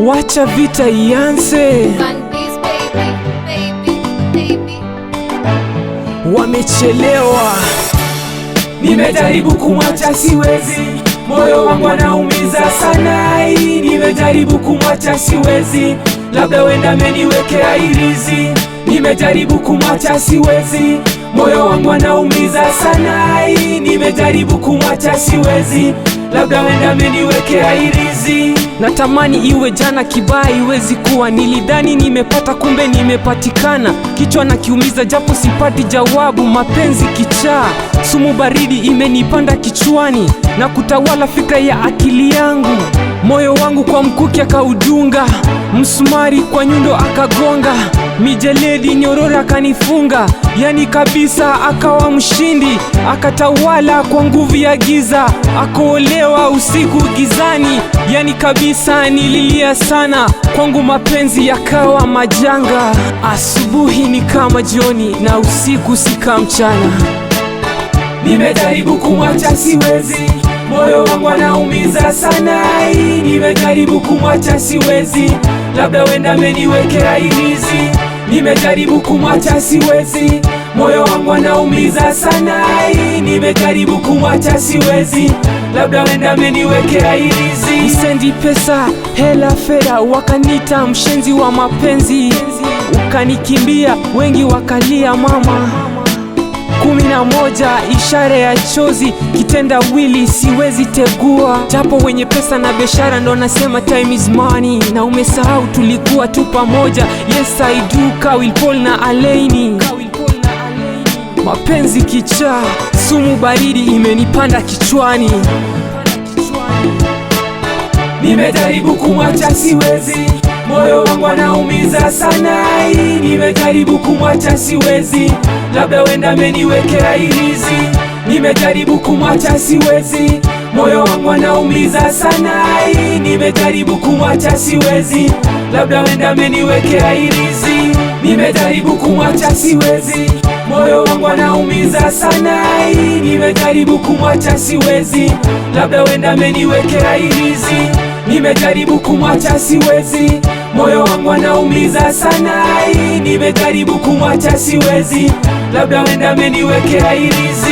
Wacha vita ianze. Wamechelewa. Nimejaribu kumwacha siwezi, moyo wangu anaumiza sana. Nimejaribu kumwacha siwezi, labda wenda ameniwekea irizi. Nimejaribu kumwacha siwezi, moyo wangu anaumiza sana. Nimejaribu kumwacha siwezi, labda wenda ameniwekea irizi. Natamani iwe jana, kibaya iwezi kuwa. Nilidhani nimepata, kumbe nimepatikana. Kichwa na kiumiza japo sipati jawabu. Mapenzi kichaa, sumu baridi imenipanda kichwani na kutawala fikra ya akili yangu. Moyo wangu kwa mkuki akaudunga, msumari kwa nyundo akagonga, mijeledi nyororo akanifunga. Yani kabisa akawa mshindi, akatawala kwa nguvu ya giza, akaolewa usiku gizani. Yani kabisa nililia sana, kwangu mapenzi yakawa majanga. Asubuhi ni kama jioni na usiku si kama mchana. Nimejaribu kumwacha siwezi, moyo wangu anaumiza sana. Nimejaribu kumwacha siwezi, labda wenda ameniwekea irizi. Nimejaribu kumwacha siwezi, moyo wangu anaumiza sana. Nimejaribu kumwacha siwezi, labda wenda ameniwekea irizi. Sendi pesa, hela, fedha, wakanita mshenzi wa mapenzi. Ukanikimbia, wengi wakalia mama. 11 ishara ya chozi, kitendawili siwezi tegua. Japo wenye pesa na biashara ndo nasema time is money, na umesahau tulikuwa tu pamoja. Yes I do, Kawil Paul na Alaini. Mapenzi kichaa, sumu baridi imenipanda kichwani. Nimejaribu kumwacha siwezi, moyo wangu anaumiza sana. Nimejaribu kumwacha siwezi, labda wenda ameniwekea irizi. Nimejaribu kumwacha siwezi, moyo wangu anaumiza sana. Nimejaribu kumwacha siwezi, labda wenda ameniwekea irizi. Nimejaribu kumwacha siwezi, moyo wangu anaumiza sana. Nimejaribu kumwacha siwezi, labda wenda ameniwekea irizi. Nimejaribu kumwacha siwezi, moyo wangu anaumiza sana. Nimejaribu kumwacha siwezi, labda wenda ameniwekea irizi.